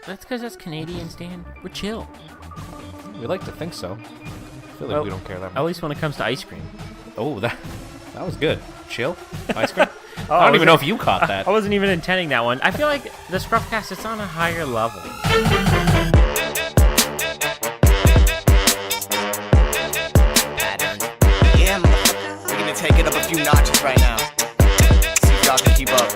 That's because us Canadians, Dan, we're chill. We like to think so. I feel like we don't care that much. At least when it comes to ice cream. Oh, that was good. Chill? Ice cream? I don't even know if you caught that. I wasn't even intending that one. I feel like the ScruffCast is on a higher level. Yeah, motherfucker. We're gonna take it up a few notches right now. See if y'all can keep up.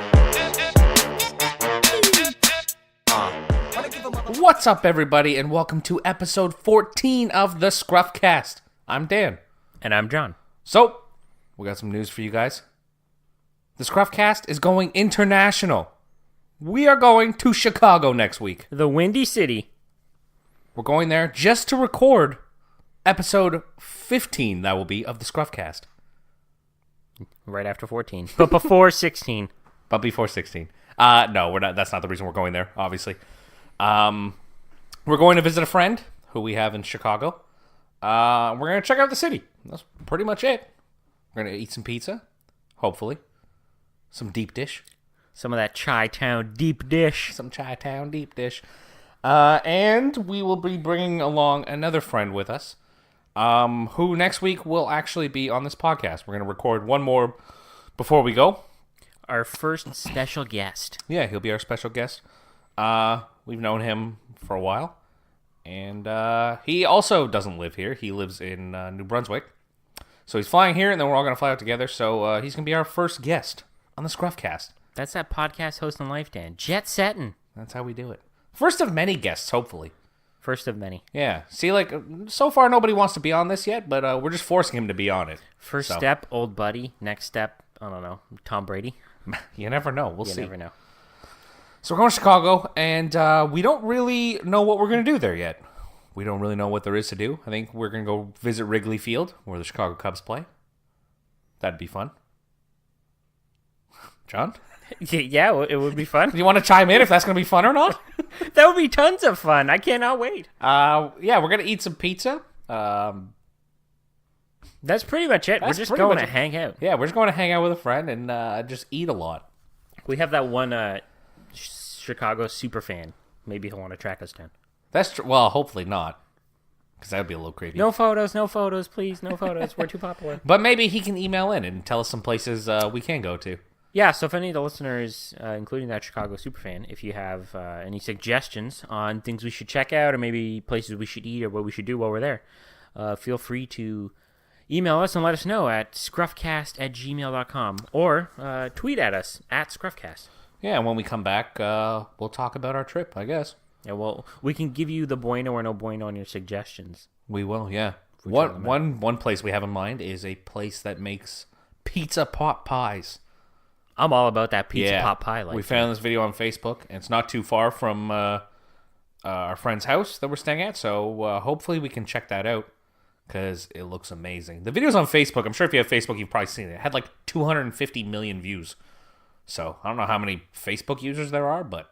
What's up, everybody, and welcome to episode 14 of the ScruffCast. I'm Dan. And I'm John. So, we got some news for you guys. The ScruffCast is going international. We are going to Chicago next week. The Windy City. We're going there just to record episode 15, that will be, of the ScruffCast. Right after 14. But before 16. But before 16. No, we're not. That's not the reason we're going there, obviously. We're going to visit a friend who we have in Chicago. We're going to check out the city. That's pretty much it. We're going to eat some pizza, hopefully. Some deep dish. Some of that Chi-Town deep dish. Some Chi-Town deep dish. And we will be bringing along another friend with us, who next week will actually be on this podcast. We're going to record one more before we go. Our first special guest. Yeah, he'll be our special guest. We've known him for a while. And he also doesn't live here. He lives in New Brunswick. So he's flying here, and then we're all going to fly out together. So he's going to be our first guest on the ScruffCast. That's that podcast hosting life, Dan. Jet setting. That's how we do it. First of many guests, hopefully. First of many. Yeah. See, like, so far nobody wants to be on this yet, but we're just forcing him to be on it. First step, old buddy. Next step, I don't know, Tom Brady. You never know. We'll see. You never know. So we're going to Chicago, and we don't really know what we're going to do there yet. We don't really know what there is to do. I think we're going to go visit Wrigley Field, where the Chicago Cubs play. That'd be fun. John? Yeah, it would be fun. Do you want to chime in if that's going to be fun or not? That would be tons of fun. I cannot wait. Yeah, we're going to eat some pizza. That's pretty much it. We're just going to hang out. Yeah, we're just going to hang out with a friend and just eat a lot. We have that one Chicago super fan. Maybe he'll want to track us down. That's true. Well, hopefully not, because that would be a little creepy. No photos, please. No photos. We're too popular. But maybe he can email in and tell us some places we can go to. Yeah, so if any of the listeners, including that Chicago superfan, if you have any suggestions on things we should check out or maybe places we should eat or what we should do while we're there, feel free to email us and let us know at scruffcast@gmail.com or tweet at us at scruffcast. Yeah, and when we come back, we'll talk about our trip, I guess. Yeah, well, we can give you the bueno or no bueno on your suggestions. We will, yeah. One place we have in mind is a place that makes pizza pot pies. I'm all about that pizza pot pie. We found this video on Facebook, and it's not too far from our friend's house that we're staying at, so hopefully we can check that out, because it looks amazing. The video's on Facebook. I'm sure if you have Facebook, you've probably seen it. It had like 250 million views. So I don't know how many Facebook users there are, but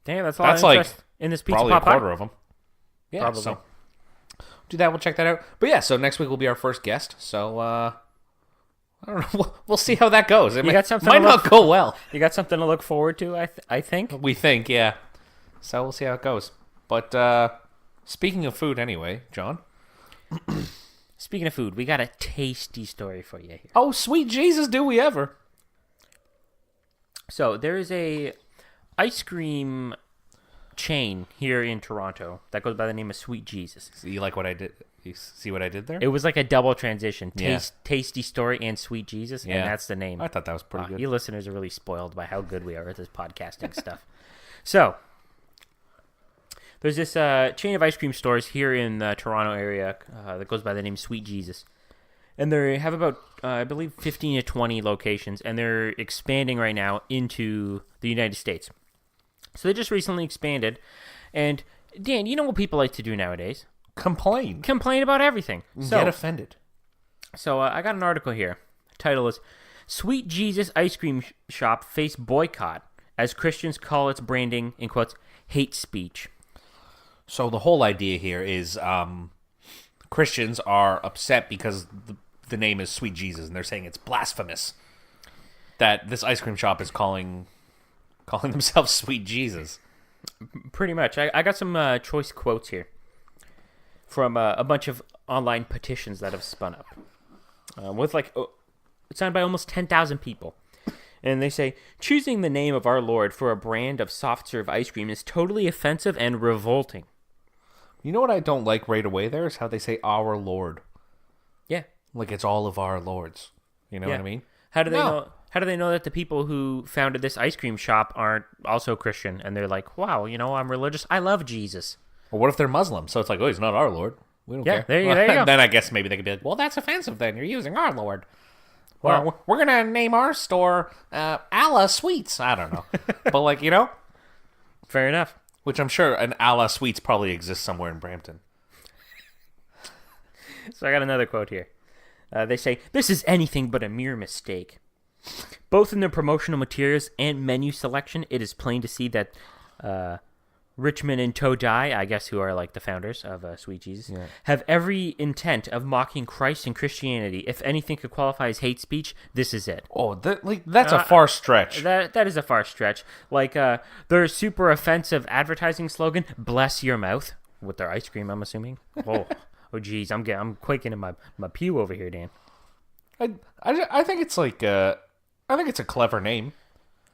damn, that's a lot of interest in this pizza probably pot a pie. quarter of them. Yeah, probably. So do that. We'll check that out. But yeah, so next week will be our first guest. So I don't know. We'll see how that goes. It might not go well. You got something to look forward to, I think. We think, yeah. So we'll see how it goes. But speaking of food, anyway, John. Speaking of food, we got a tasty story for you here. Oh, sweet Jesus, do we ever? So there is a ice cream chain here in Toronto that goes by the name of Sweet Jesus. So you like what I did? You see what I did there? It was like a double transition. Yeah. Tasty story and Sweet Jesus, yeah. and that's the name. I thought that was pretty good. You listeners are really spoiled by how good we are at this podcasting stuff. So there's this chain of ice cream stores here in the Toronto area that goes by the name Sweet Jesus. And they have about, I believe, 15 to 20 locations, and they're expanding right now into the United States. So they just recently expanded. And, Dan, you know what people like to do nowadays? Complain about everything. Get offended. So I got an article here. The title is, Sweet Jesus Ice Cream Shop Face Boycott as Christians Call Its Branding, in quotes, hate speech. So the whole idea here is Christians are upset because the name is Sweet Jesus, and they're saying it's blasphemous that this ice cream shop is calling themselves Sweet Jesus. Pretty much. I got some choice quotes here from a bunch of online petitions that have spun up with it's signed by almost 10,000 people. And they say, choosing the name of our Lord for a brand of soft serve ice cream is totally offensive and revolting. You know what I don't like right away there is how they say our Lord. Yeah. Like it's all of our lords. You know what I mean? How do they know? How do they know that the people who founded this ice cream shop aren't also Christian? And they're like, wow, I'm religious. I love Jesus. Or what if they're Muslim? So it's like, oh, he's not our Lord. We don't care. There you go. Then I guess maybe they could be like, well, that's offensive then. You're using our Lord. Well, we're going to name our store Allah Sweets. I don't know. But Fair enough. Which I'm sure an Allah Sweets probably exists somewhere in Brampton. So I got another quote here. They say, this is anything but a mere mistake. Both in their promotional materials and menu selection, it is plain to see that Richmond and Todai, I guess who are like the founders of Sweet Jesus, have every intent of mocking Christ and Christianity. If anything could qualify as hate speech, this is it. Oh, that's a far stretch. That is a far stretch. Their super offensive advertising slogan, bless your mouth, with their ice cream, I'm assuming. Oh geez, I'm quaking in my pew over here, Dan. I think it's I think it's a clever name.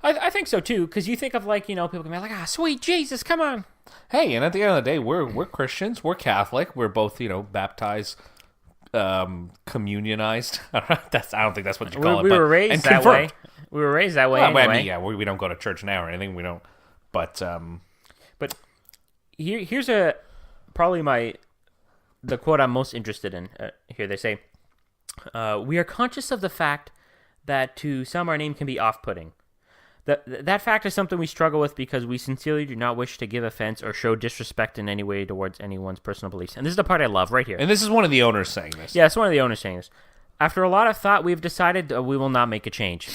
I think so too, because you think of people can be like, sweet Jesus, come on. Hey, and at the end of the day, we're Christians, we're Catholic, we're both baptized, communionized. I don't think that's what you call it. We were raised that way. We were raised that way. Anyway. We don't go to church now or anything. We don't. But here's probably the quote I'm most interested in. Here they say, "We are conscious of the fact that to some our name can be off-putting. That fact is something we struggle with because we sincerely do not wish to give offense or show disrespect in any way towards anyone's personal beliefs." And this is the part I love right here. And this is one of the owners saying this. Yeah, it's one of the owners saying this. After a lot of thought, we've decided we will not make a change.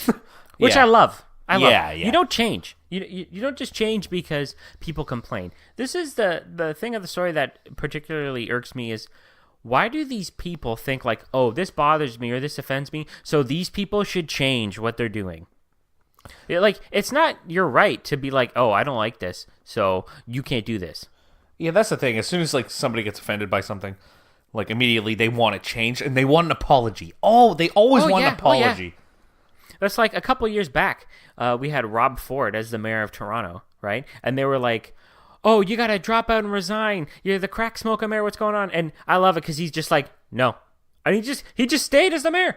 Which I love. Yeah. You don't change. You don't just change because people complain. This is the thing of the story that particularly irks me is, why do these people think like, oh, this bothers me or this offends me, so these people should change what they're doing? It's not your right to be like, oh, I don't like this, so you can't do this. Yeah, that's the thing. As soon as somebody gets offended by something, immediately they want to change and they want an apology. Oh, they always want an apology. Oh, yeah. That's like a couple years back. We had Rob Ford as the mayor of Toronto, right? And they were like, oh, you got to drop out and resign. You're the crack smoker mayor. What's going on? And I love it because he's just like, no. And he just stayed as the mayor.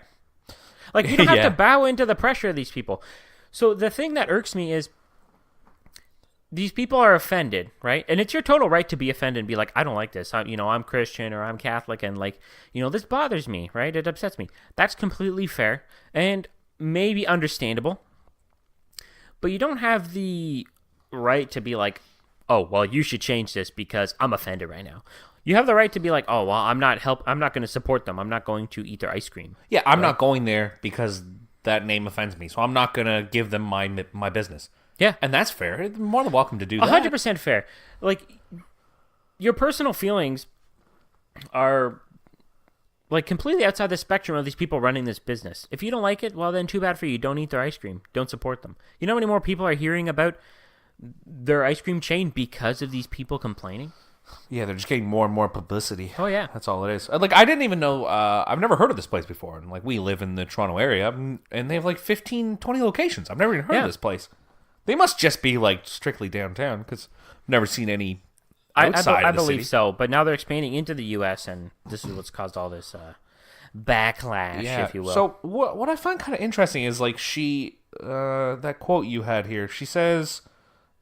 You don't have to bow into the pressure of these people. So the thing that irks me is these people are offended, right? And it's your total right to be offended and be like, I don't like this. I'm Christian or I'm Catholic and this bothers me, right? It upsets me. That's completely fair and maybe understandable. But you don't have the right to be like, oh, well, you should change this because I'm offended right now. You have the right to be like, oh, well, I'm not going to support them. I'm not going to eat their ice cream. Yeah, I'm not going there because that name offends me, so I'm not going to give them my business. Yeah. And that's fair. They're more than welcome to do that. 100% fair. Your personal feelings are, completely outside the spectrum of these people running this business. If you don't like it, well, then too bad for you. Don't eat their ice cream. Don't support them. You know how many more people are hearing about their ice cream chain because of these people complaining? Yeah, they're just getting more and more publicity. Oh, yeah. That's all it is. I didn't even know, I've never heard of this place before. And, we live in the Toronto area, and they have, 15, 20 locations. I've never even heard of this place. They must just be, strictly downtown, because I've never seen any outside I of the believe city. so, but now they're expanding into the U.S., and this is what's caused all this backlash, if you will. So, what I find kind of interesting is, she, that quote you had here, she says,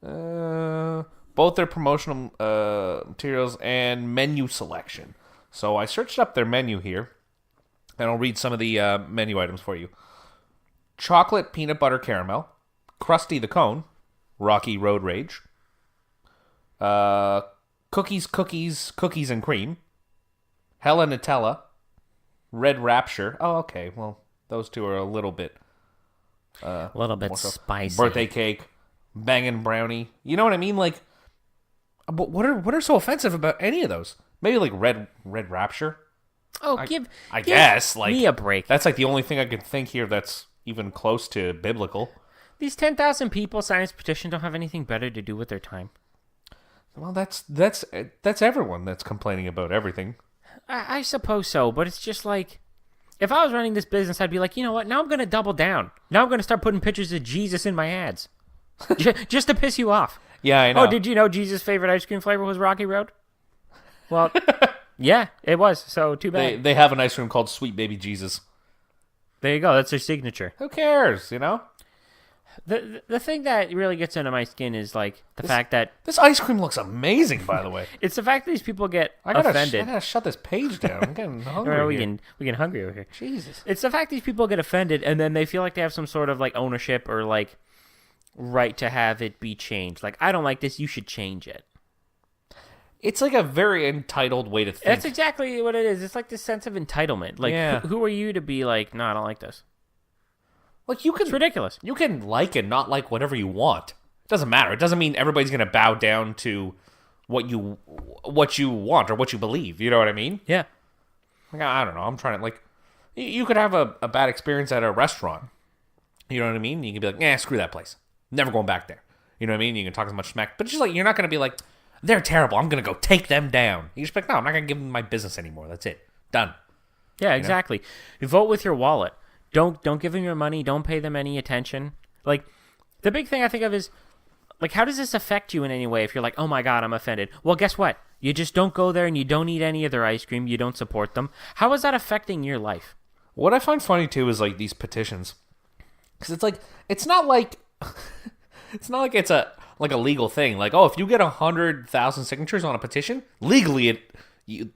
both their promotional materials and menu selection. So I searched up their menu here, and I'll read some of the menu items for you. Chocolate peanut butter caramel, Krusty the Cone, Rocky Road Rage, cookies and cream, Hella Nutella, Red Rapture. Oh, okay. Well, those two are a little bit spicy. Birthday cake, bangin' brownie. You know what I mean? But what are so offensive about any of those? Maybe Red Rapture. Oh, I guess me a break. That's the only thing I can think here that's even close to biblical. These 10,000 people signing this petition don't have anything better to do with their time. Well, that's everyone that's complaining about everything. I suppose so, but it's just like, if I was running this business, I'd be like, you know what? Now I'm going to double down. Now I'm going to start putting pictures of Jesus in my ads. Just to piss you off. Yeah, I know. Oh, did you know Jesus' favorite ice cream flavor was Rocky Road? Well, yeah, it was. So too bad. They have an ice cream called Sweet Baby Jesus. There you go. That's their signature. Who cares, you know? The thing that really gets under my skin is like the fact that this ice cream looks amazing. By the way, it's the fact that these people get offended. I gotta shut this page down. I'm getting hungry. We get hungry over here. Jesus, it's the fact these people get offended and then they feel like they have some sort of like ownership or like right to have it be changed. Like, I don't like this. You should change it. It's like a very entitled way to think. That's exactly what it is. It's like this sense of entitlement. Like, who are you to be like, no, I don't like this? Like, it's ridiculous. You can like and not like whatever you want. It doesn't matter. It doesn't mean everybody's going to bow down to what you want or what you believe. You know what I mean? Yeah. Like, I don't know. I'm trying to, like, you could have a bad experience at a restaurant. You know what I mean? You can be like, screw that place. Never going back there. You know what I mean? You can talk as much smack. But it's just like, you're not going to be like, they're terrible. I'm going to go take them down. You just be like, no, I'm not going to give them my business anymore. That's it. Done. Yeah, exactly. You vote with your wallet. Don't give them your money. Don't pay them any attention. Like, the big thing I think of is, like, how does this affect you in any way if you're like, oh my God, I'm offended? Well, guess what? You just don't go there and you don't eat any of their ice cream. You don't support them. How is that affecting your life? What I find funny, too, is, like, these petitions. Because it's like, it's not like it's a legal thing. Like, oh, if you get 100,000 signatures on a petition, legally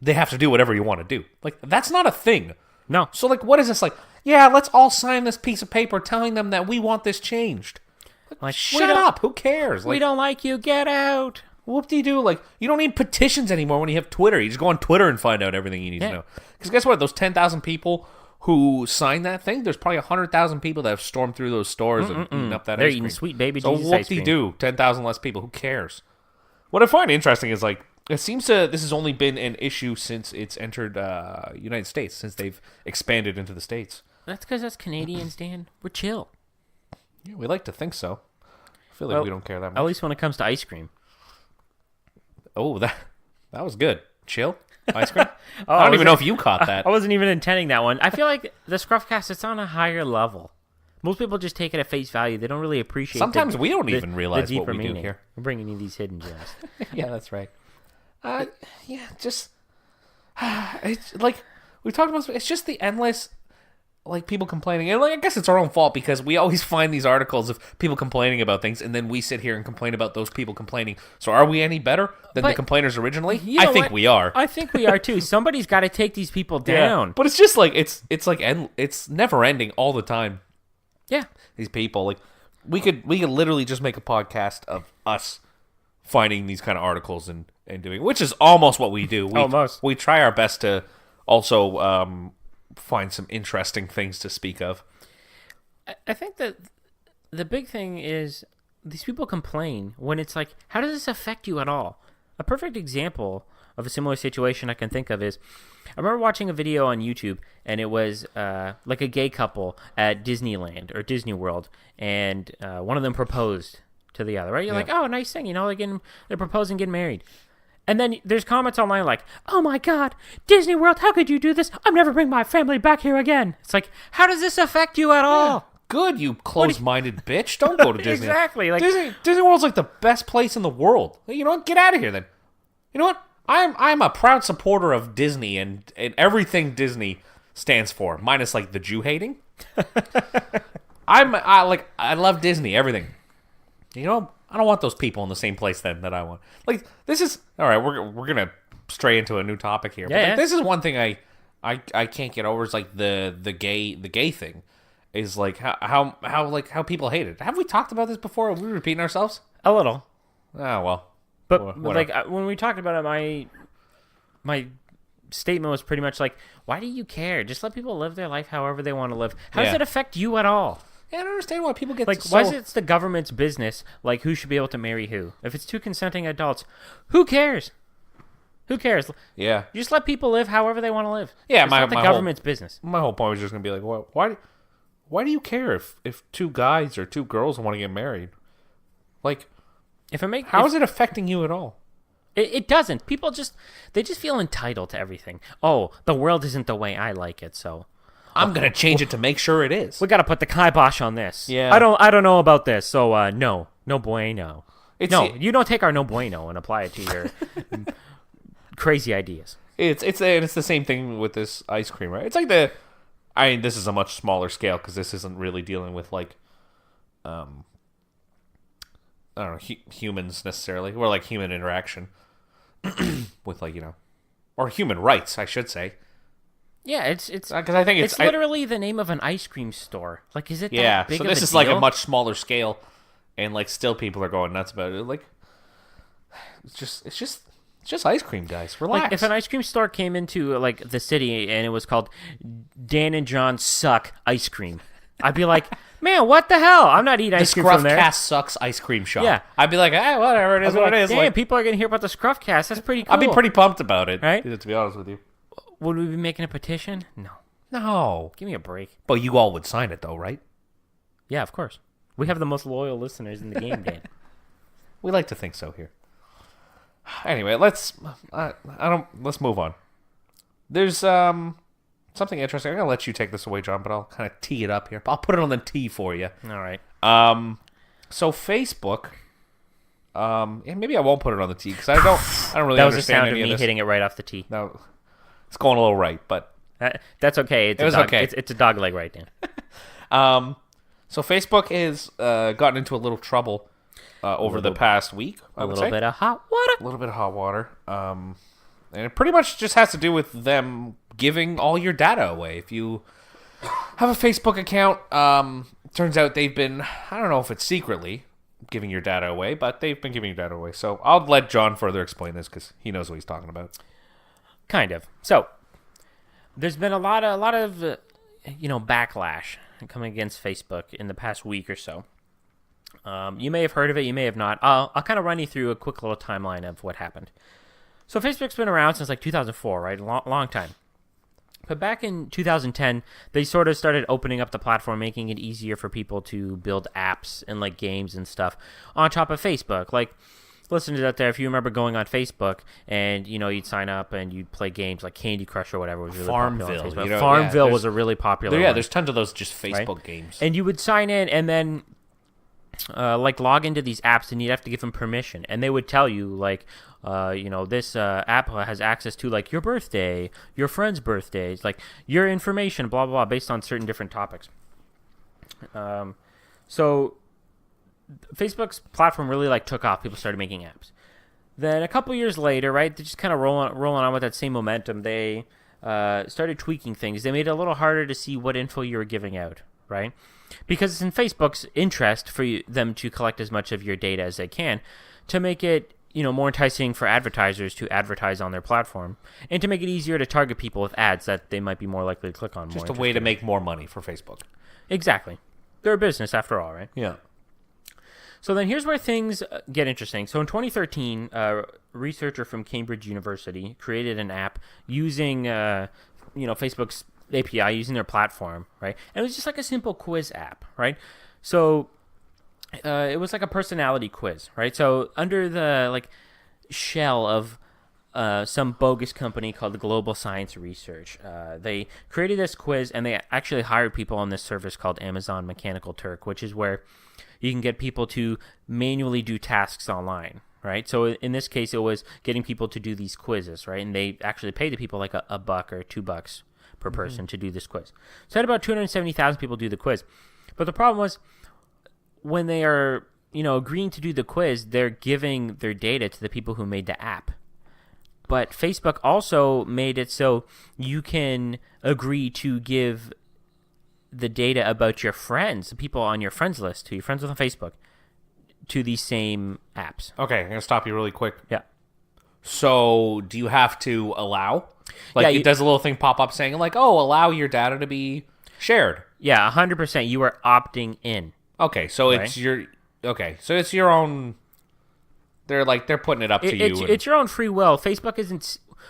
they have to do whatever you want to do. Like, that's not a thing. No. So, like, what is this? Like, yeah, let's all sign this piece of paper telling them that we want this changed. Like, shut up. Who cares? Like, we don't like you. Get out. Whoop-de-doo. Like, you don't need petitions anymore when you have Twitter. You just go on Twitter and find out everything you need to know. Because guess what? Those 10,000 people who signed that thing, there's probably 100,000 people that have stormed through those stores and eaten up that They're ice cream. eating Sweet Baby So Jesus ice cream. whoop-de-doo. 10,000 less people. Who cares? What I find interesting is, like, this has only been an issue since it's entered United States, since they've expanded into the States. That's because us Canadians, Dan, we're chill. Yeah, we like to think so. I feel like we don't care that much. At least when it comes to ice cream. Oh, that was good. Chill? Ice cream? I don't even know if you caught that. I wasn't even intending that one. I feel like the ScruffCast, it's on a higher level. Most people just take it at face value. They don't really appreciate Sometimes we don't even realize the what we meaning. do here. We're bringing you these hidden gems. Yeah, that's right. Just... it's like, we talked about... It's just the endless... like, people complaining. And, like, I guess it's our own fault because we always find these articles of people complaining about things, and then we sit here and complain about those people complaining. So are we any better than the complainers originally? I think we are. I think we are, too. Somebody's got to take these people down. Yeah. But it's just, like, it's never ending all the time. Yeah. These people, like, we could literally just make a podcast of us finding these kind of articles and doing, which is almost what we do. Almost. We try our best to also... find some interesting things to speak of. I think that the big thing is these people complain when it's like, how does this affect you at all? A perfect example of a similar situation I can think of is, I remember watching a video on YouTube, and it was like a gay couple at Disneyland or Disney World, and one of them proposed to the other, right? You're like, oh, nice thing, you know, they're proposing, getting married. And then there's comments online like, oh my God, Disney World, how could you do this? I'm never bringing my family back here again. It's like, how does this affect you at all? Good, you closed-minded bitch. Don't go to Disney. Exactly. Like, Disney World's like the best place in the world. You know what? Get out of here then. You know what? I'm a proud supporter of Disney and everything Disney stands for, minus like the Jew hating. I love Disney, everything. You know, I don't want those people in the same place then that I want. Like, this is all right. We're gonna stray into a new topic here. But like, this is one thing I can't get over. Is like the gay thing is like how people hate it. Have we talked about this before? Are we repeating ourselves? A little. Oh well. But like when we talked about it, my statement was pretty much like, why do you care? Just let people live their life however they want to live. How does it affect you at all? Yeah, I don't understand why people get like. Why is it the government's business? Like, who should be able to marry who? If it's two consenting adults, who cares? Who cares? Yeah, you just let people live however they want to live. Yeah, it's not the government's business. My whole point was just gonna be like, well, why do you care if two guys or two girls want to get married? Like, how is it affecting you at all? It doesn't. People just feel entitled to everything. Oh, the world isn't the way I like it, so I'm gonna change it to make sure it is. we got to put the kibosh on this. Yeah. I don't know about this, so no bueno. It's- You don't take our no bueno and apply it to your crazy ideas. It's the same thing with this ice cream, right? It's like this is a much smaller scale because this isn't really dealing with like, I don't know, humans necessarily, or like human interaction with like or human rights, I should say. Yeah, it's Because I think it's literally the name of an ice cream store. Like, is it that big so of this a is deal? like a much smaller scale, and like still people are going nuts about it. Like, it's just ice cream, guys. Relax. Like, if an ice cream store came into like the city and it was called Dan and John Suck Ice Cream, I'd be like, man, what the hell? I'm not eating the ice cream from there. ScruffCast sucks ice cream shop. Yeah. I'd be like, whatever, it is what it is. Damn, Like, people are gonna hear about the ScruffCast. That's pretty cool. I'd be pretty pumped about it, Right? to be honest with you. Would we be making a petition? No. No. Give me a break. But you all would sign it, though, right? Yeah, of course. We have the most loyal listeners in the game, Dan. We like to think so here. Anyway, let's move on. There's something interesting. I'm gonna let you take this away, John, but I'll kind of tee it up here. I'll put it on the tee for you. All right. So Facebook. And maybe I won't put it on the tee because I don't really That was the understand sound of any me this. hitting it right off the tee. No, it's going a little right, but That's okay. It was okay. It's a dog leg right, Dan. so Facebook has gotten into a little trouble over the past week. A little bit of hot water. A little bit of hot water. And it pretty much just has to do with them giving all your data away. If you have a Facebook account, turns out they've been, I don't know if it's secretly giving your data away, but they've been giving your data away. So I'll let John further explain this because he knows what he's talking about. Kind of. So, there's been a lot of backlash coming against Facebook in the past week or so. You may have heard of it, you may have not. I'll kind of run you through a quick little timeline of what happened. So Facebook's been around since like 2004, right? Long time. But back in 2010, they sort of started opening up the platform, making it easier for people to build apps and like games and stuff on top of Facebook. Like, listeners out there, if you remember going on Facebook and you'd sign up and you'd play games like Candy Crush or whatever was really popular on Facebook. Farmville was a really popular one. There's tons of those just Facebook games. And you would sign in and then log into these apps and you'd have to give them permission. And they would tell you this app has access to like your birthday, your friend's birthdays, like your information, blah, blah, blah, based on certain different topics. So Facebook's platform really took off. People started making apps. Then a couple years later, right, they just kind of rolling on with that same momentum. They started tweaking things. They made it a little harder to see what info you were giving out, right? Because it's in Facebook's interest for them to collect as much of your data as they can to make it more enticing for advertisers to advertise on their platform and to make it easier to target people with ads that they might be more likely to click on. Just a way to make more money for Facebook. Exactly. They're a business after all, right? Yeah. So then here's where things get interesting. So in 2013, a researcher from Cambridge University created an app using Facebook's API, using their platform, right? And it was just like a simple quiz app, right? So it was like a personality quiz, right? So under the shell of some bogus company called Global Science Research, they created this quiz and they actually hired people on this service called Amazon Mechanical Turk, which is where you can get people to manually do tasks online, right? So in this case, it was getting people to do these quizzes, right? And they actually paid the people like a buck or $2 per person to do this quiz. So had about 270,000 people do the quiz. But the problem was when they are, agreeing to do the quiz, they're giving their data to the people who made the app. But Facebook also made it so you can agree to give the data about your friends, the people on your friends list, who your friends with on Facebook, to these same apps. Okay, I'm going to stop you really quick. Yeah. So do you have to allow? Yeah, it does a little thing pop up saying allow your data to be shared. Yeah, 100%. You are opting in. Okay, so Right. it's your own. They're putting it up to you. It's your own free will. Facebook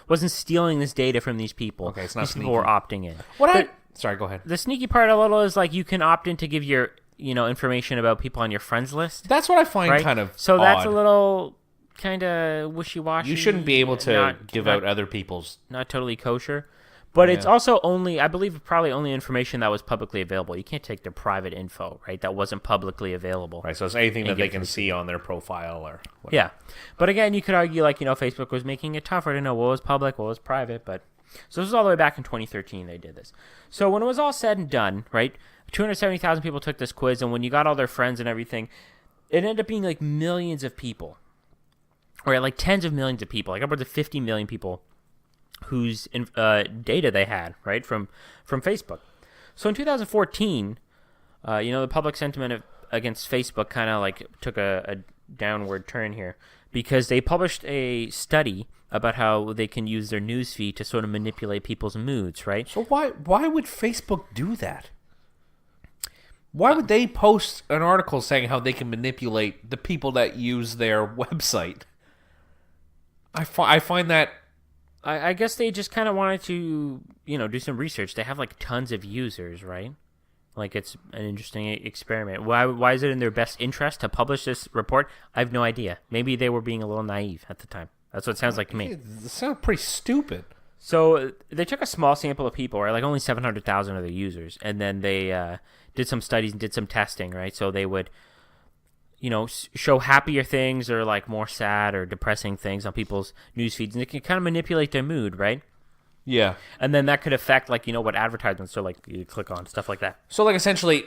wasn't stealing this data from these people. Okay, it's not these people were opting in. Sorry, go ahead. The sneaky part a little is you can opt in to give your information about people on your friends list. That's what I find right? kind of so odd. that's a little kind of wishy-washy. You shouldn't be able to give out other people's... Not totally kosher. But it's also only, I believe, probably only information that was publicly available. You can't take their private info, right? That wasn't publicly available. Right, so it's anything that they can see on their profile or whatever. Yeah. But again, you could argue, like, Facebook was making it tougher to know what was public, what was private. But so this was all the way back in 2013 they did this. So when it was all said and done, right, 270,000 people took this quiz, and when you got all their friends and everything, it ended up being like millions of people. Or like tens of millions of people, like upwards of 50 million people whose data they had, right, from Facebook. So in 2014, the public sentiment against Facebook kind of like took a downward turn here because they published a study about how they can use their newsfeed to sort of manipulate people's moods, right? So why would Facebook do that? Why would they post an article saying how they can manipulate the people that use their website? I find that... I guess they just kind of wanted to, do some research. They have like tons of users, right? Like it's an interesting experiment. Why is it in their best interest to publish this report? I have no idea. Maybe they were being a little naive at the time. That's what it sounds like to me. It sounds pretty stupid. So they took a small sample of people, right? Like only 700,000 of the users, and then they did some studies and did some testing, right? So they would, show happier things or like more sad or depressing things on people's news feeds, and they can kind of manipulate their mood, right? Yeah. And then that could affect like, what advertisements so like you click on, stuff like that. So like essentially,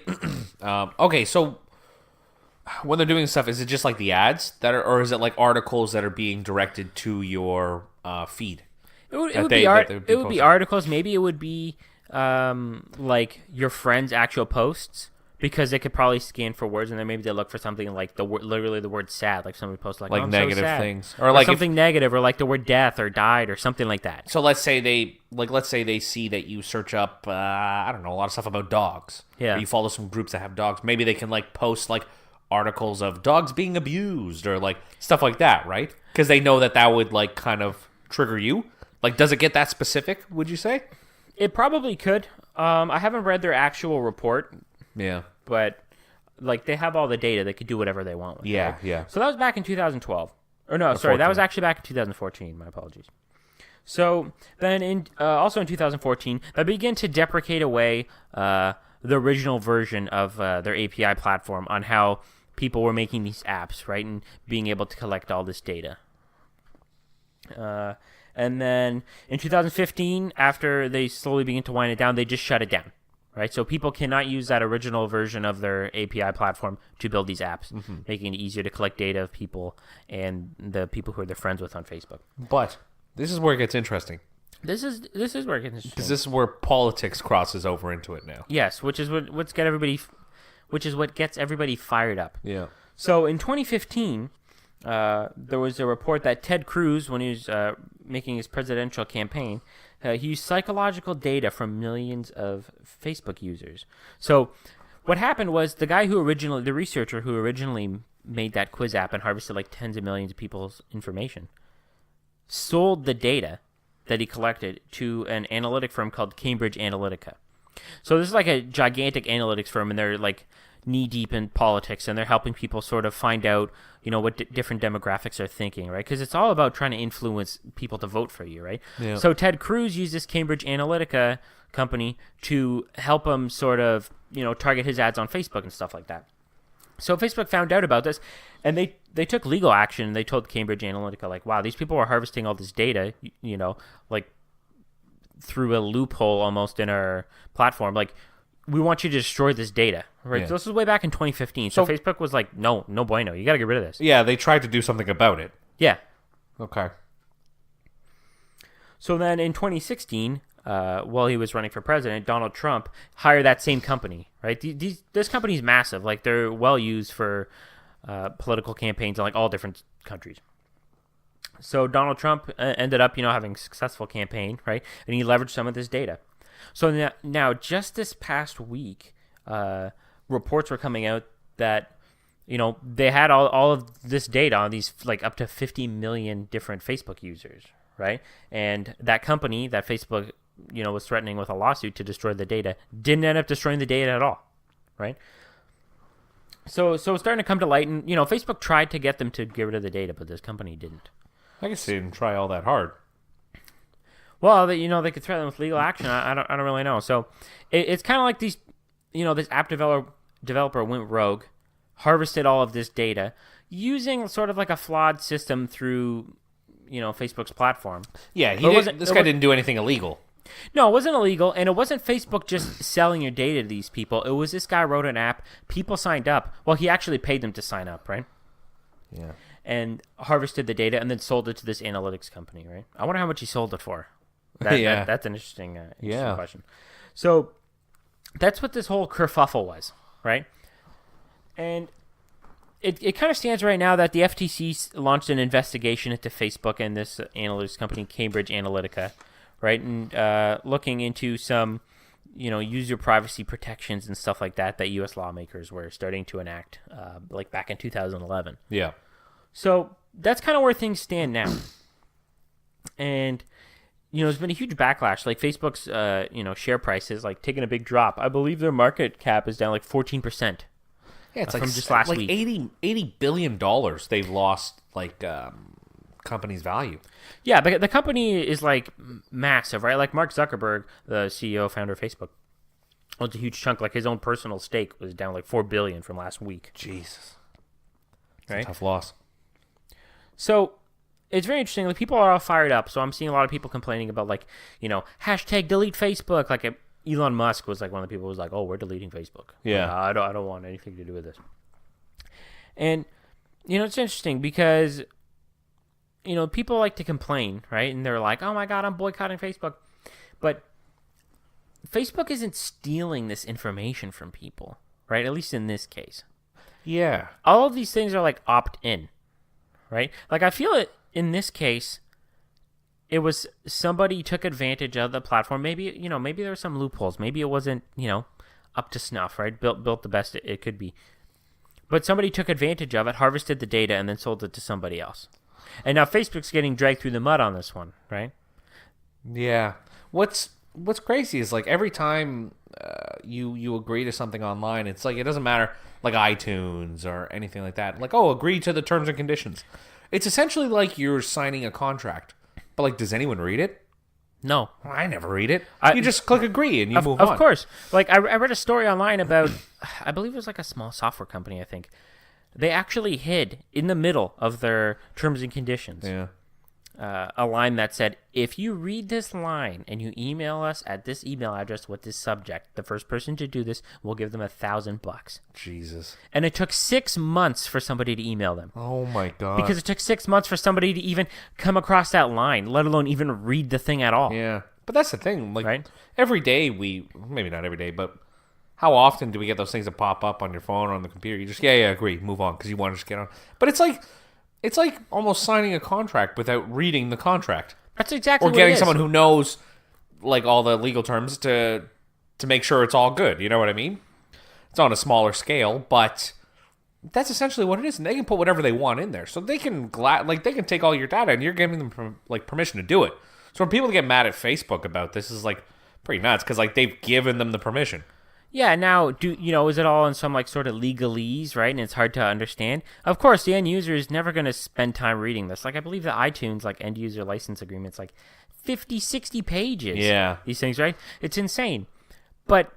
okay, so when they're doing stuff, is it just like the ads that are, or is it like articles that are being directed to your feed? It would be articles. Maybe it would be like your friend's actual posts. Because they could probably scan for words, and then maybe they look for something like literally the word "sad," like somebody posts like oh, negative so sad. things, or like something negative, or like the word "death" or "died" or something like that. So let's say they see that you search up I don't know, a lot of stuff about dogs. Yeah, or you follow some groups that have dogs. Maybe they can like post like articles of dogs being abused or like stuff like that, right? Because they know that would like kind of trigger you. Like, does it get that specific? Would you say? It probably could. I haven't read their actual report. Yeah. But, like, they have all the data. They could do whatever they want with it. Yeah, yeah. So that was back in 2012. Or no, sorry, that was actually back in 2014. My apologies. So then also in 2014, they began to deprecate away the original version of their API platform on how people were making these apps, right, and being able to collect all this data. And then in 2015, after they slowly began to wind it down, they just shut it down. Right, so people cannot use that original version of their API platform to build these apps, making it easier to collect data of people and the people who are their friends with on Facebook. But this is where it gets interesting. This is where it gets interesting. Because this is where politics crosses over into it now. Yes, which is what gets everybody fired up. Yeah. So in 2015, there was a report that Ted Cruz, when he was making his presidential campaign, he used psychological data from millions of Facebook users. So what happened was the researcher who originally made that quiz app and harvested like tens of millions of people's information, sold the data that he collected to an analytic firm called Cambridge Analytica. So this is like a gigantic analytics firm, and they're like knee-deep in politics, and they're helping people sort of find out, what different demographics are thinking, right? Because it's all about trying to influence people to vote for you, right? Yeah. So Ted Cruz used this Cambridge Analytica company to help him sort of, target his ads on Facebook and stuff like that. So Facebook found out about this, and they took legal action, and they told Cambridge Analytica, like, wow, these people are harvesting all this data, like through a loophole almost in our platform, like, we want you to destroy this data, right? Yeah. So this was way back in 2015. So Facebook was like, no bueno. You got to get rid of this. Yeah, they tried to do something about it. Yeah. Okay. So then in 2016, while he was running for president, Donald Trump hired that same company, right? This company's massive. Like, they're well used for political campaigns in like all different countries. So Donald Trump ended up, having a successful campaign, right? And he leveraged some of this data. So now, just this past week, reports were coming out that, they had all of this data on these, like, up to 50 million different Facebook users, right? And that company, that Facebook, was threatening with a lawsuit to destroy the data, didn't end up destroying the data at all, right? So it's starting to come to light, and Facebook tried to get them to get rid of the data, but this company didn't. I guess they didn't try all that hard. Well, they could threaten them with legal action. I don't really know. So it's kind of like these, this app developer went rogue, harvested all of this data using sort of like a flawed system through, Facebook's platform. Yeah, this guy didn't do anything illegal. No, it wasn't illegal, and it wasn't Facebook just selling your data to these people. It was this guy wrote an app, people signed up. Well, he actually paid them to sign up, right? Yeah. And harvested the data and then sold it to this analytics company, right? I wonder how much he sold it for. That's an interesting question. So that's what this whole kerfuffle was, right? And it kind of stands right now that the FTC launched an investigation into Facebook and this analytics company, Cambridge Analytica, right? And looking into some, user privacy protections and stuff like that U.S. lawmakers were starting to enact, like back in 2011. Yeah. So that's kind of where things stand now. And, there's been a huge backlash. Like Facebook's, share prices, like taking a big drop. I believe their market cap is down like 14%. Yeah, it's from just last week. $80 billion they've lost, company's value. Yeah, but the company is like massive, right? Like Mark Zuckerberg, the CEO, founder of Facebook, owns a huge chunk. Like his own personal stake was down like $4 billion from last week. Jesus, right? A tough loss. So it's very interesting. Like people are all fired up. So I'm seeing a lot of people complaining about hashtag delete Facebook. Like Elon Musk was like one of the people who was like, "Oh, we're deleting Facebook." Yeah, I don't want anything to do with this. And it's interesting because people like to complain, right? And they're like, "Oh my God, I'm boycotting Facebook," but Facebook isn't stealing this information from people, right? At least in this case. Yeah, all of these things are like opt-in, right? Like I feel it in this case. It was somebody took advantage of the platform. Maybe maybe there were some loopholes. Maybe it wasn't up to snuff, right? Built the best it could be. But somebody took advantage of it, harvested the data, and then sold it to somebody else. And now Facebook's getting dragged through the mud on this one, right? Yeah. What's crazy is like every time you agree to something online, it's like it doesn't matter like iTunes or anything like that. Like, oh, agree to the terms and conditions. It's essentially like you're signing a contract. But, like, does anyone read it? No. I never read it. You just click agree and you move on. Of course. Like, I read a story online about, I believe it was like a small software company, I think. They actually hid in the middle of their terms and conditions a line that said, if you read this line and you email us at this email address with this subject, the first person to do this, we'll give them $1,000. Jesus. And it took 6 months for somebody to email them. Oh my God. Because it took 6 months for somebody to even come across that line, let alone even read the thing at all. Yeah. But that's the thing. Like, right? Every day maybe not every day, but how often do we get those things that pop up on your phone or on the computer? You just, agree, move on, because you want to just get on. But it's like almost signing a contract without reading the contract. That's exactly what it is. Or getting someone who knows like all the legal terms to make sure it's all good. You know what I mean? It's on a smaller scale, but that's essentially what it is. And they can put whatever they want in there. So they can they can take all your data and you're giving them permission to do it. So when people get mad at Facebook about this is like pretty nuts because like they've given them the permission. Yeah, now, is it all in some, like, sort of legalese, right? And it's hard to understand. Of course, the end user is never going to spend time reading this. Like, I believe the iTunes, like, end user license agreement's, like, 50, 60 pages. Yeah. These things, right? It's insane. But,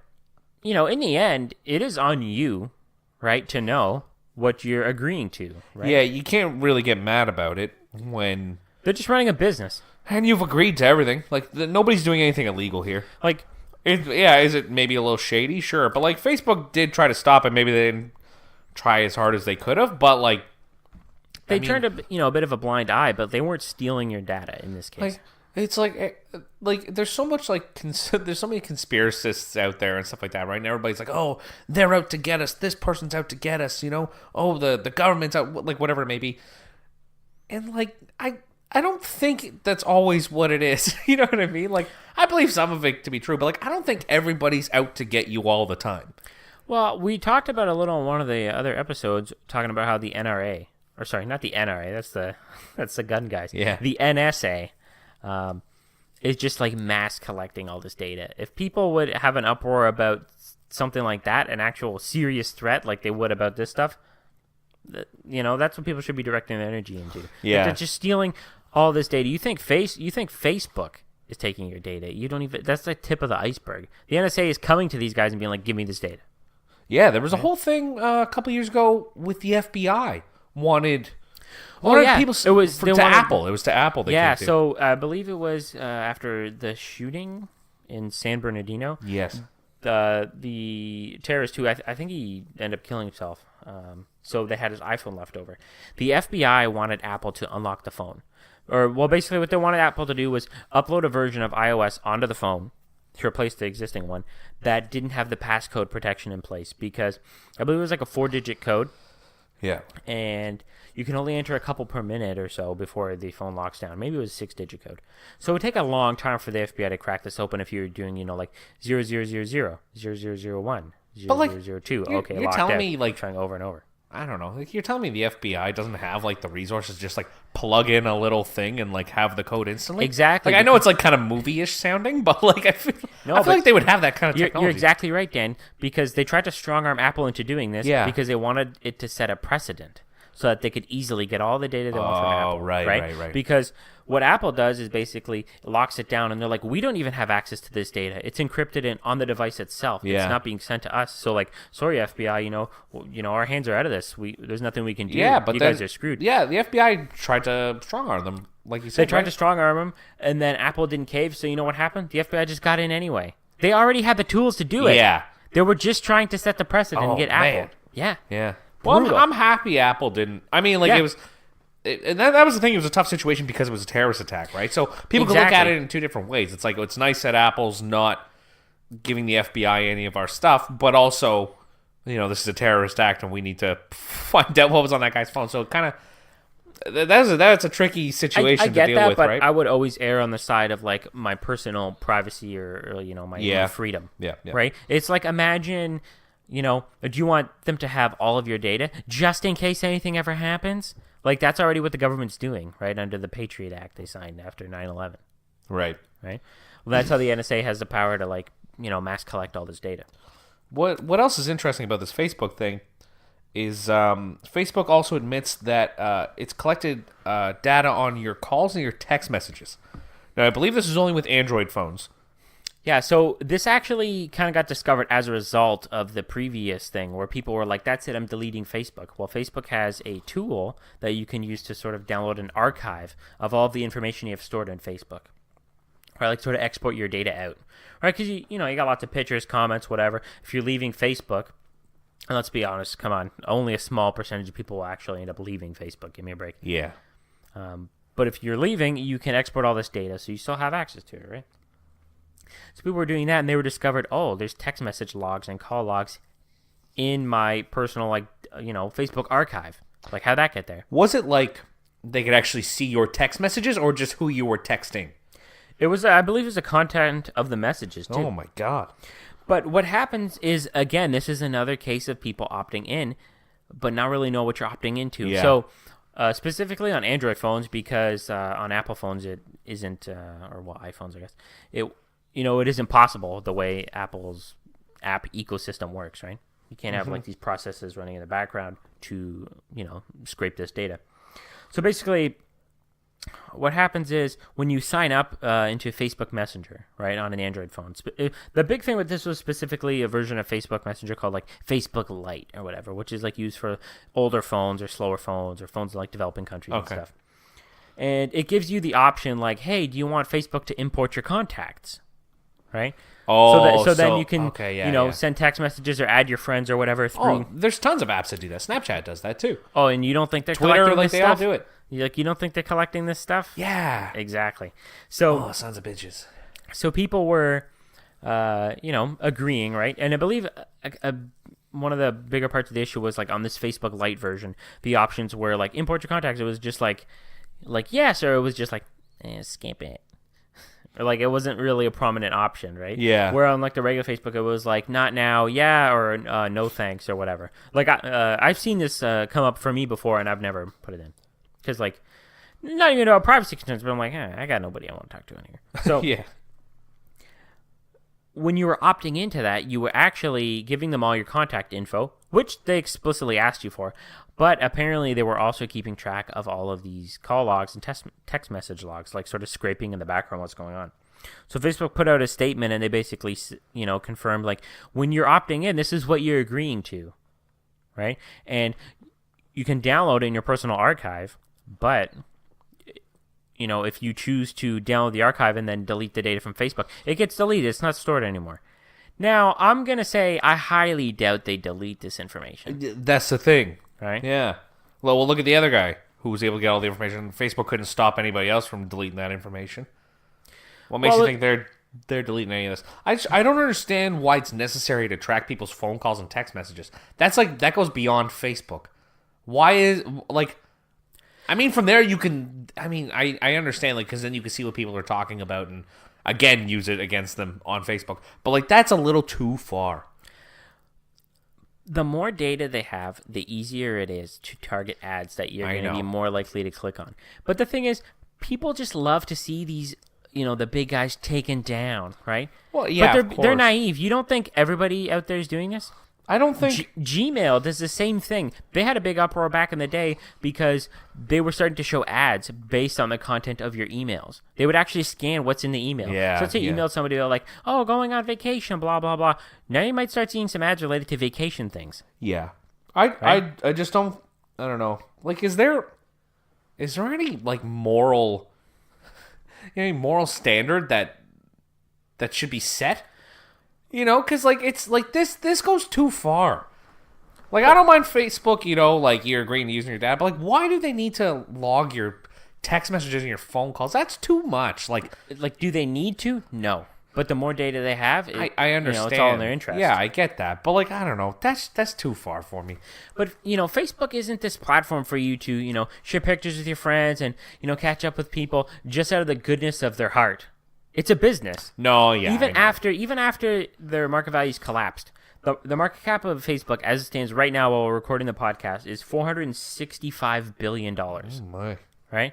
in the end, it is on you, right, to know what you're agreeing to, right? Yeah, you can't really get mad about it when... They're just running a business. And you've agreed to everything. Like, nobody's doing anything illegal here. Like... is it maybe a little shady? Sure. But, like, Facebook did try to stop it. Maybe they didn't try as hard as they could have. But, like... They turned a bit of a blind eye, but they weren't stealing your data in this case. It's like there's so much, like... there's so many conspiracists out there and stuff like that, right? And everybody's like, oh, they're out to get us. This person's out to get us, Oh, the government's out, like, whatever it may be. And, like, I don't think that's always what it is. You know what I mean? Like, I believe some of it to be true, but, like, I don't think everybody's out to get you all the time. Well, we talked about a little in one of the other episodes, talking about how the NRA, or sorry, not the NRA, that's the gun guys. Yeah. The NSA is just, like, mass collecting all this data. If people would have an uproar about something like that, an actual serious threat like they would about this stuff, that's what people should be directing their energy into. Yeah. Like they're just stealing all this data. You think Facebook is taking your data. You don't even. That's the tip of the iceberg. The NSA is coming to these guys and being like, "Give me this data." Yeah, there was a whole thing a couple years ago with the FBI wanted people it was to Apple. It was to Apple. They came to. So I believe it was after the shooting in San Bernardino. Yes. The terrorist who I think he ended up killing himself. So they had his iPhone left over. The FBI wanted Apple to unlock the phone. Basically what they wanted Apple to do was upload a version of iOS onto the phone to replace the existing one that didn't have the passcode protection in place, because I believe it was like a 4-digit code. Yeah. And you can only enter a couple per minute or so before the phone locks down. Maybe it was a 6-digit code. So it would take a long time for the FBI to crack this open if you were doing, like 0000, 0001, But, like, 0002. Okay, you're locked telling out. me, like, trying over and over. I don't know. Like, you're telling me the FBI doesn't have like the resources to just like plug in a little thing and like have the code instantly? Exactly. Like, I know it's like kind of movie-ish sounding, but like I feel like they would have that kind of technology. You're exactly right, Dan, because they tried to strong-arm Apple into doing this because they wanted it to set a precedent so that they could easily get all the data they want from Apple. Oh, right. Because what Apple does is basically locks it down, and they're like, we don't even have access to this data. It's encrypted on the device itself. Yeah. It's not being sent to us. So, like, sorry, FBI, our hands are out of this. There's nothing we can do. Yeah, but you guys are screwed. Yeah, the FBI tried to strong-arm them, like you said. They tried to strong-arm them, and then Apple didn't cave, so you know what happened? The FBI just got in anyway. They already had the tools to do it. Yeah. They were just trying to set the precedent and get man. Apple. Yeah. Yeah. Well, I'm happy Apple didn't. I mean, like, it was... And that was the thing. It was a tough situation because it was a terrorist attack, right? So people can look at it in two different ways. It's like, it's nice that Apple's not giving the FBI any of our stuff, but also, this is a terrorist act and we need to find out what was on that guy's phone. So kind of, that's a tricky situation to deal with, but right? I would always err on the side of like my personal privacy or my freedom. Yeah. Right? It's like, imagine, do you want them to have all of your data just in case anything ever happens? Like, that's already what the government's doing, right, under the Patriot Act they signed after 9/11. Right. Well, that's how the NSA has the power to, like, mass collect all this data. What else is interesting about this Facebook thing is Facebook also admits that it's collected data on your calls and your text messages. Now, I believe this is only with Android phones. Yeah, so this actually kind of got discovered as a result of the previous thing where people were like, that's it, I'm deleting Facebook. Well, Facebook has a tool that you can use to sort of download an archive of all of the information you have stored in Facebook. Right, like sort of export your data out. Right, because you got lots of pictures, comments, whatever. If you're leaving Facebook, and let's be honest, come on, only a small percentage of people will actually end up leaving Facebook. Give me a break. Yeah. But if you're leaving, you can export all this data, so you still have access to it, right? So people were doing that, and they were discovered, there's text message logs and call logs in my personal, Facebook archive. Like, how'd that get there? Was it like they could actually see your text messages or just who you were texting? It was, I believe it was the content of the messages, too. Oh, my God. But what happens is, again, this is another case of people opting in, but not really know what you're opting into. Yeah. So, specifically on Android phones, because on Apple phones it isn't, iPhones, I guess, it isn't possible the way Apple's app ecosystem works, right? You can't have like these processes running in the background to, scrape this data. So basically, what happens is when you sign up into Facebook Messenger, right, on an Android phone, the big thing with this was specifically a version of Facebook Messenger called like Facebook Lite or whatever, which is like used for older phones or slower phones or phones in like developing countries and stuff. And it gives you the option like, hey, do you want Facebook to import your contacts? Right? So then you can, send text messages or add your friends or whatever through. Oh, there's tons of apps that do that. Snapchat does that too. Oh, and you don't think they're Twitter, collecting this they stuff? all do it. You don't think they're collecting this stuff? Yeah. Exactly. So, sons of bitches. So people were, agreeing, right? And I believe one of the bigger parts of the issue was like on this Facebook Lite version, the options were like import your contacts. It was just like yes, or it was just like skip it. Or like it wasn't really a prominent option, right? Yeah. Where on like the regular Facebook, it was like not now, yeah, or no thanks or whatever. Like I've seen this come up for me before, and I've never put it in because like not even about privacy concerns, but I'm like, I got nobody I want to talk to in here. So yeah. when you were opting into that, you were actually giving them all your contact info, which they explicitly asked you for. But apparently they were also keeping track of all of these call logs and text message logs, like sort of scraping in the background what's going on. So Facebook put out a statement, and they basically, confirmed, like, when you're opting in, this is what you're agreeing to, right? And you can download it in your personal archive, but, if you choose to download the archive and then delete the data from Facebook, it gets deleted. It's not stored anymore. Now, I'm going to say I highly doubt they delete this information. That's the thing. Right? Yeah. Well, look at the other guy who was able to get all the information. Facebook couldn't stop anybody else from deleting that information. What makes you think they're deleting any of this? I don't understand why it's necessary to track people's phone calls and text messages. That goes beyond Facebook. Why is from there you can. I understand because then you can see what people are talking about and again use it against them on Facebook. But that's a little too far. The more data they have, the easier it is to target ads that you're going to be more likely to click on. But the thing is, people just love to see these, the big guys taken down, right? Well, yeah, but they're naive. You don't think everybody out there is doing this? I don't think Gmail does the same thing. They had a big uproar back in the day because they were starting to show ads based on the content of your emails. They would actually scan what's in the email. Yeah, so let's say you emailed somebody, they're like, oh, going on vacation, blah, blah, blah. Now you might start seeing some ads related to vacation things. Yeah. I just don't, I don't know. Is there any, moral, any moral standard that should be set? Because, it's, this goes too far. I don't mind Facebook, you're agreeing to using your data, but, why do they need to log your text messages and your phone calls? That's too much. Do they need to? No. But the more data they have, I understand. it's all in their interest. Yeah, I get that. But, I don't know. That's too far for me. But, Facebook isn't this platform for you to, share pictures with your friends and, catch up with people just out of the goodness of their heart. It's a business. No, yeah. Even after their market values collapsed, the market cap of Facebook, as it stands right now while we're recording the podcast, is $465 billion. Oh my! Right,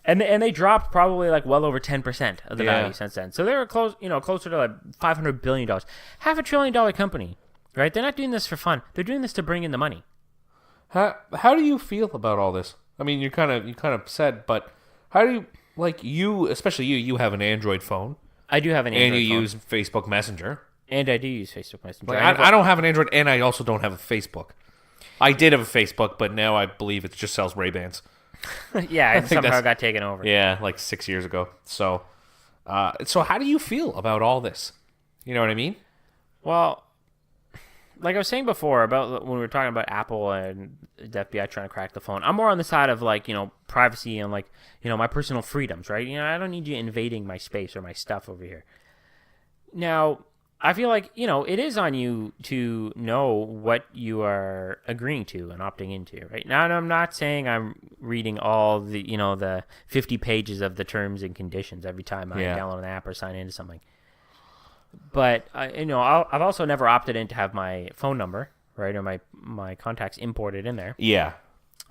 and they dropped probably well over 10% of the value since then. So they were closer to $500 billion, $500 billion company. Right? They're not doing this for fun. They're doing this to bring in the money. How do you feel about all this? You kind of said, but how do you? Especially you have an Android phone. I do have an Android phone. And you use Facebook Messenger. And I do use Facebook Messenger. I don't have an Android, and I also don't have a Facebook. I did have a Facebook, but now I believe it just sells Ray-Bans. Yeah, it somehow got taken over. Yeah, 6 years ago. So how do you feel about all this? You know what I mean? Well, like I was saying before about when we were talking about Apple and the FBI trying to crack the phone, I'm more on the side of privacy and my personal freedoms, right? I don't need you invading my space or my stuff over here. Now, I feel it is on you to know what you are agreeing to and opting into, right? Now, I'm not saying I'm reading all the, the 50 pages of the terms and conditions every time I download an app or sign into something. But, I've also never opted in to have my phone number, right, or my contacts imported in there. Yeah.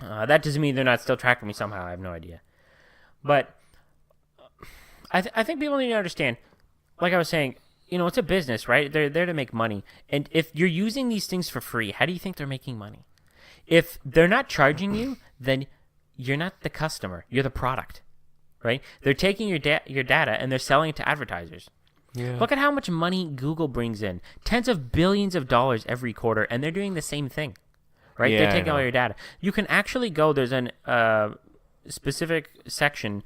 That doesn't mean they're not still tracking me somehow. I have no idea. But I think people need to understand, like I was saying, it's a business, right? They're there to make money. And if you're using these things for free, how do you think they're making money? If they're not charging you, then you're not the customer. You're the product, right? They're taking your data and they're selling it to advertisers. Yeah. Look at how much money Google brings in. Tens of billions of dollars every quarter, and they're doing the same thing, right? Yeah, they're taking all your data. You can actually go, there's a specific section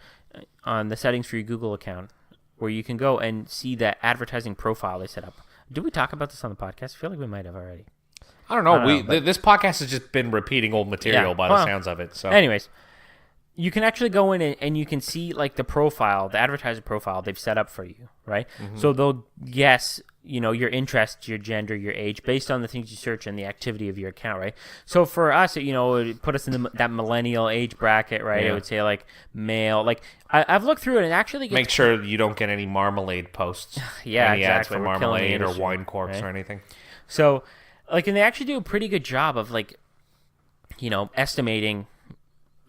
on the settings for your Google account where you can go and see that advertising profile they set up. Did we talk about this on the podcast? I feel like we might have already. I don't know. This podcast has just been repeating old material by the sounds of it. So, anyways, you can actually go in and you can see the profile, the advertiser profile they've set up for you, right? Mm-hmm. So they'll guess, your interests, your gender, your age, based on the things you search and the activity of your account, right? So for us, it would put us in that millennial age bracket, right? Yeah. It would say male. I've looked through it and actually gets make sure you don't get any marmalade posts. Yeah, any exactly. ads for marmalade or wine corks, right? Or anything. So, and they actually do a pretty good job of estimating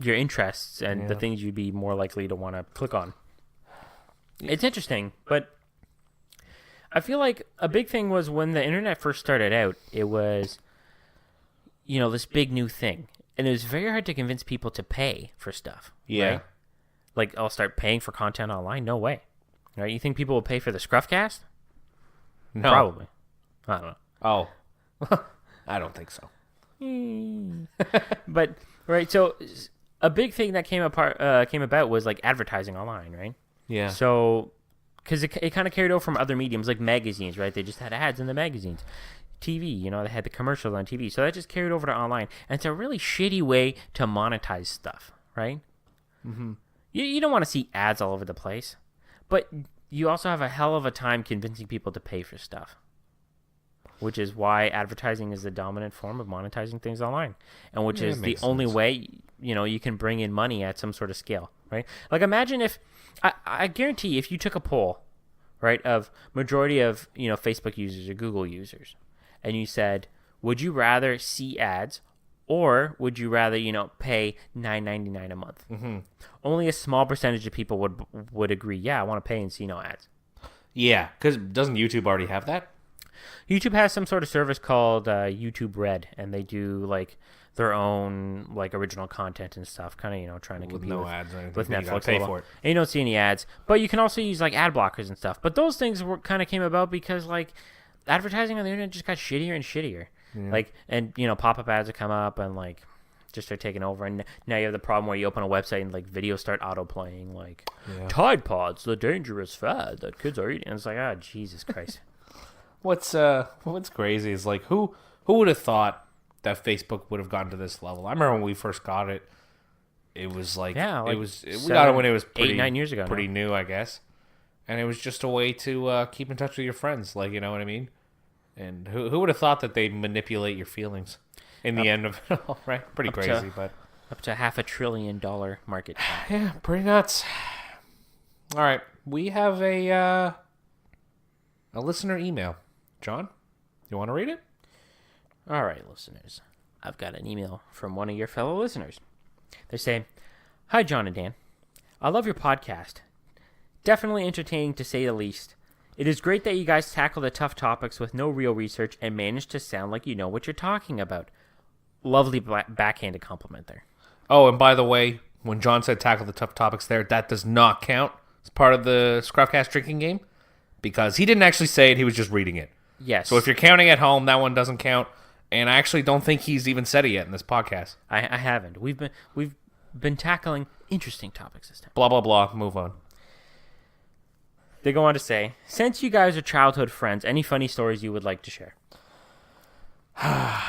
your interests and the things you'd be more likely to want to click on. It's interesting, but I feel like a big thing was when the internet first started out, it was, this big new thing. And it was very hard to convince people to pay for stuff. Yeah. Right? Like, I'll start paying for content online? No way. Right? You think people will pay for the ScruffCast? No. Probably. I don't know. Oh. I don't think so. But, right, so a big thing that came about was, like, advertising online, right? Yeah. So, because it kind of carried over from other mediums, like magazines, right? They just had ads in the magazines. TV, they had the commercials on TV. So that just carried over to online. And it's a really shitty way to monetize stuff, right? Mm-hmm. You don't want to see ads all over the place. But you also have a hell of a time convincing people to pay for stuff. Which is why advertising is the dominant form of monetizing things online. And which is the only way, you can bring in money at some sort of scale, right? Like imagine if, I guarantee if you took a poll, right, of majority of, Facebook users or Google users, and you said, would you rather see ads or would you rather, pay $9.99 a month? Mm-hmm. Only a small percentage of people would agree, yeah, I want to pay and see no ads. Yeah, because doesn't YouTube already have that? YouTube has some sort of service called YouTube Red, and they do, like, their own, like, original content and stuff, kind of, trying to compete no ads or anything. with Netflix. You gotta pay for it. And you don't see any ads. But you can also use, like, ad blockers and stuff. But those things kind of came about because, like, advertising on the internet just got shittier and shittier. Yeah. Like, and, pop-up ads would come up and, like, just start taking over. And now you have the problem where you open a website and, like, videos start auto-playing, like, Tide Pods, the dangerous fad that kids are eating. And it's like, oh, Jesus Christ. What's crazy is, like, who would have thought that Facebook would have gotten to this level? I remember when we first got it, it was like, we got it when it was 8-9 years ago, pretty new, I guess. And it was just a way to keep in touch with your friends, like, you know what I mean? And who would have thought that they'd manipulate your feelings in the end of it all, right? Pretty crazy, but up to $500 billion market cap. Yeah, pretty nuts. All right, we have a listener email. John, you want to read it? All right, listeners. I've got an email from one of your fellow listeners. They say, "Hi, John and Dan. I love your podcast. Definitely entertaining to say the least. It is great that you guys tackle the tough topics with no real research and manage to sound like you know what you're talking about." Lovely backhanded compliment there. Oh, and by the way, when John said tackle the tough topics there, that does not count as part of the ScruffCast drinking game because he didn't actually say it, he was just reading it. Yes. So if you're counting at home, that one doesn't count. And I actually don't think he's even said it yet in this podcast. I haven't. We've been tackling interesting topics this time. Blah, blah, blah. Move on. They go on to say, since you guys are childhood friends, any funny stories you would like to share?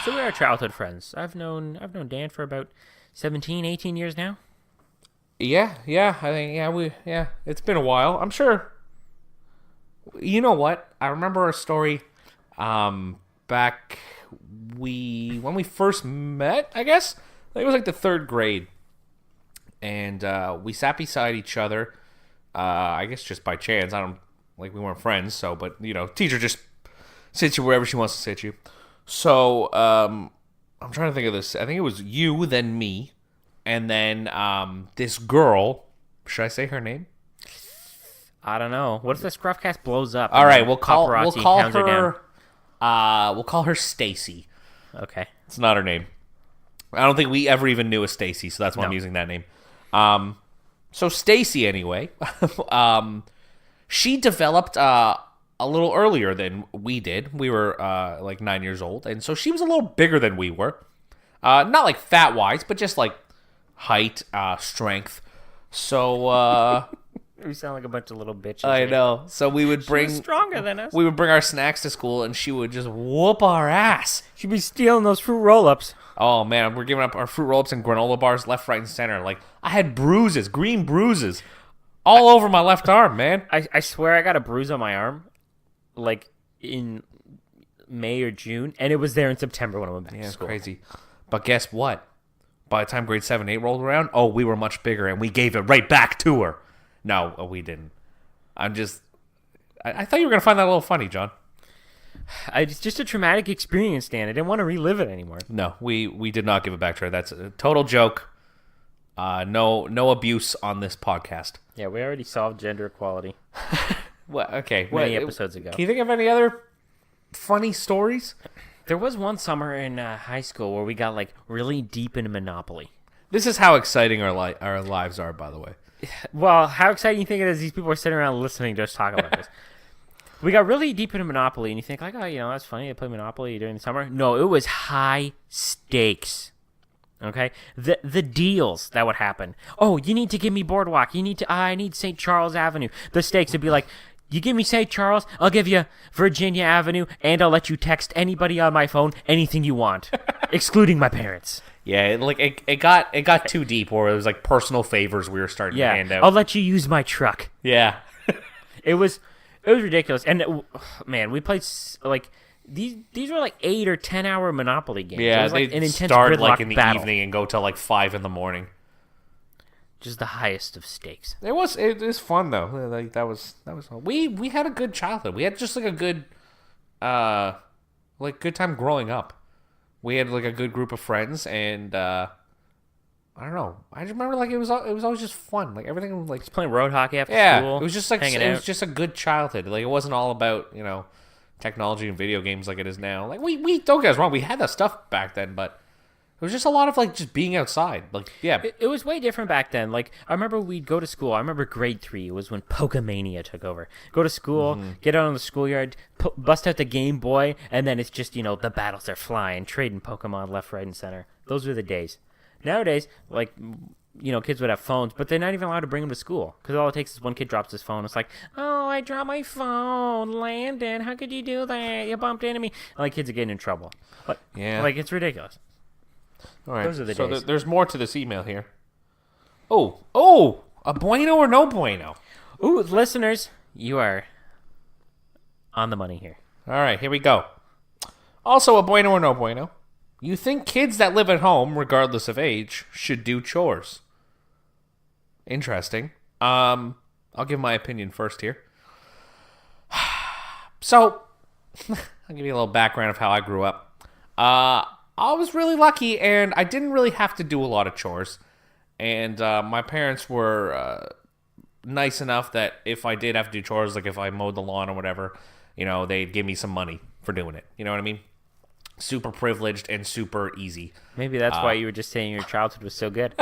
So we are childhood friends. I've known Dan for about 17, 18 years now. Yeah. I think, it's been a while. I'm sure. You know what? I remember a story back when we first met, I guess. It was like the 3rd grade. And we sat beside each other. I guess just by chance. We weren't friends, but teacher just sits you wherever she wants to sit you. So, I'm trying to think of this. I think it was you, then me, and then this girl. Should I say her name? I don't know. What if the ScruffCast blows up? All right, we'll call her. We'll call her Stacy. Okay, it's not her name. I don't think we ever even knew a Stacy, so that's why I'm using that name. So Stacy, anyway, she developed a little earlier than we did. We were like 9 years old, and so she was a little bigger than we were. Not like fat-wise, but just like height, strength. So we sound like a bunch of little bitches. I know. So we would bring she was stronger than us. We would bring our snacks to school, and she would just whoop our ass. She'd be stealing those fruit roll-ups. Oh man, we're giving up our fruit roll-ups and granola bars left, right, and center. Like I had bruises, green bruises, all over my left arm, man. I swear I got a bruise on my arm, like in May or June, and it was there in September when I went back to school. Crazy. But guess what? By the time grade 7, 8 rolled around, we were much bigger, and we gave it right back to her. No, we didn't. I thought you were going to find that a little funny, John. It's just a traumatic experience, Dan. I didn't want to relive it anymore. No, we did not give it back to her. That's a total joke. No abuse on this podcast. Yeah, we already solved gender equality. Okay. Many episodes ago. Can you think of any other funny stories? There was one summer in high school where we got like really deep into Monopoly. This is how exciting our lives are, by the way. Well, how exciting you think it is these people are sitting around listening to us talk about this. We got really deep into Monopoly, and you think, like, oh, that's funny. They play Monopoly during the summer. No, it was high stakes. Okay? The deals that would happen. Oh, you need to give me Boardwalk. I need St. Charles Avenue. The stakes would be like, you give me St. Charles, I'll give you Virginia Avenue, and I'll let you text anybody on my phone anything you want, excluding my parents. Yeah, it got too deep, or it was like personal favors we were starting to hand out. I'll let you use my truck. Yeah. It was ridiculous, and man, we played like these were like 8 or 10 hour Monopoly games. Yeah, it was like they an intense start gridlock like in the battle. evening and go till like 5 in the morning. Just the highest of stakes. It was fun though. Like that was fun. We had a good childhood. We had just like a good good time growing up. We had like a good group of friends, and I don't know. I just remember like it was always just fun. Like everything was like Just playing road hockey after school. it was just like hanging it out. was just a good childhood. Like it wasn't all about technology and video games like it is now. Like we don't get us wrong, we had that stuff back then, but it was just a lot of like just being outside. Like It was way different back then. Like I remember we'd go to school. I remember grade 3 was when Pokemania took over. Go to school, get out on the schoolyard, bust out the Game Boy, and then it's just the battles are flying, trading Pokemon left, right, and center. Those were the days. Nowadays, like kids would have phones, but they're not even allowed to bring them to school because all it takes is one kid drops his phone. It's like, oh, I dropped my phone, Landon. How could you do that? You bumped into me. And, like kids are getting in trouble. Like it's ridiculous. all right. Those are the so days. there's more to this email here. Oh, a bueno or no bueno? Ooh, listeners, you are on the money here. All right, here we go. Also, a bueno or no bueno. You think kids that live at home, regardless of age, should do chores? Interesting. I'll give my opinion first here. So, I'll give you a little background of how I grew up. I was really lucky, and I didn't really have to do a lot of chores. And my parents were nice enough that if I did have to do chores, like if I mowed the lawn or whatever, they'd give me some money for doing it. You know what I mean? Super privileged and super easy. Maybe that's why you were just saying your childhood was so good.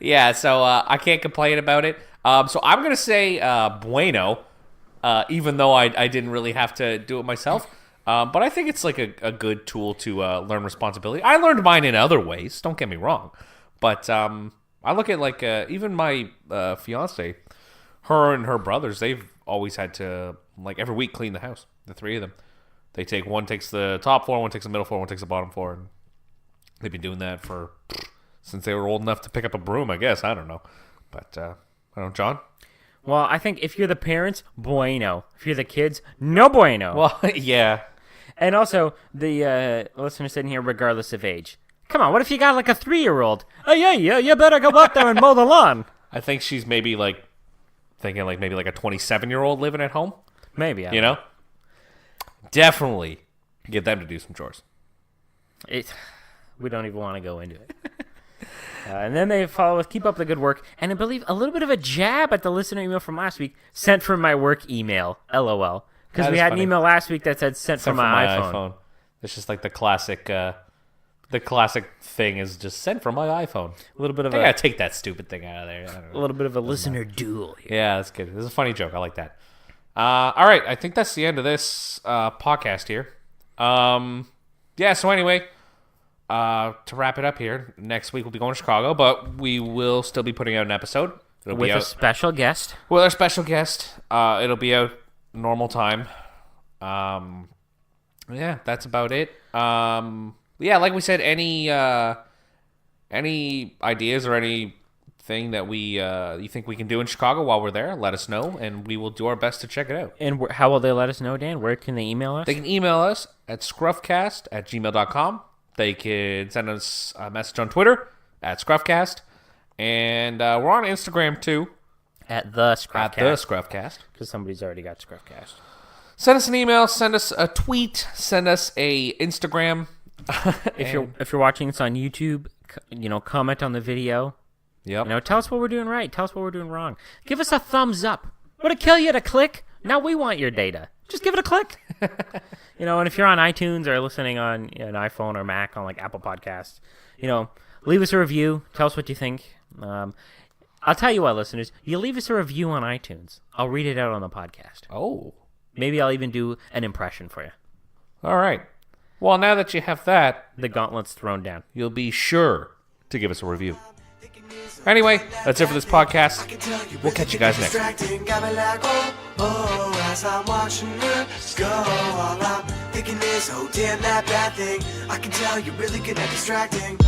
Yeah, so I can't complain about it. So I'm going to say bueno, even though I didn't really have to do it myself. But I think it's like a good tool to learn responsibility. I learned mine in other ways, don't get me wrong. But I look at like even my fiance, her and her brothers, they've always had to like every week clean the house, the three of them. One takes the top floor, one takes the middle floor, one takes the bottom floor. And they've been doing that since they were old enough to pick up a broom, I guess. I don't know. But, I don't know, John? Well, I think if you're the parents, bueno. If you're the kids, no bueno. Well, yeah. And also, the listener sitting here, regardless of age. Come on, what if you got like a 3-year-old? Oh, yeah, you better go out there and mow the lawn. I think she's maybe like thinking like maybe like a 27-year-old living at home. Maybe. You know? Definitely get them to do some chores. We don't even want to go into it. And then they follow with, keep up the good work. And I believe a little bit of a jab at the listener email from last week, sent from my work email, LOL. Because we had an email last week that said sent from my iPhone. It's just like the classic thing is just sent from my iPhone. A little bit of I gotta take that stupid thing out of there. I don't know. a little bit of a listener duel here. Yeah, that's good. This is a funny joke. I like that. All right, I think that's the end of this podcast here. Yeah, so anyway, to wrap it up here, next week we'll be going to Chicago, but we will still be putting out an episode. It'll With be a out special guest. with our special guest. It'll be out normal time. Yeah, that's about it. Yeah, like we said, any ideas or anything that you think we can do in Chicago while we're there, let us know, and we will do our best to check it out. And how will they let us know, Dan? Where can they email us? They can email us at scruffcast@gmail.com. They can send us a message on Twitter at scruffcast, and we're on Instagram too At the ScruffCast. at the scruffcast. Because somebody's already got ScruffCast. Send us an email, send us a tweet, send us a Instagram. If you're watching this on YouTube, comment on the video. Yep. Tell us what we're doing right. Tell us what we're doing wrong. Give us a thumbs up. Would it kill you to click? Now we want your data. Just give it a click. And if you're on iTunes or listening on an iPhone or Mac on like Apple Podcasts, leave us a review. Tell us what you think. I'll tell you what, listeners, you leave us a review on iTunes. I'll read it out on the podcast. Oh. Maybe I'll even do an impression for you. All right. Well, now that you have that, The gauntlet's thrown down. you'll be sure to give us a review. Anyway, that's it for this podcast. We'll catch you guys next week. Got me like, oh, as I'm watching her go. All I'm thinking is, oh, damn, that bad thing. I can tell you're really good at distracting.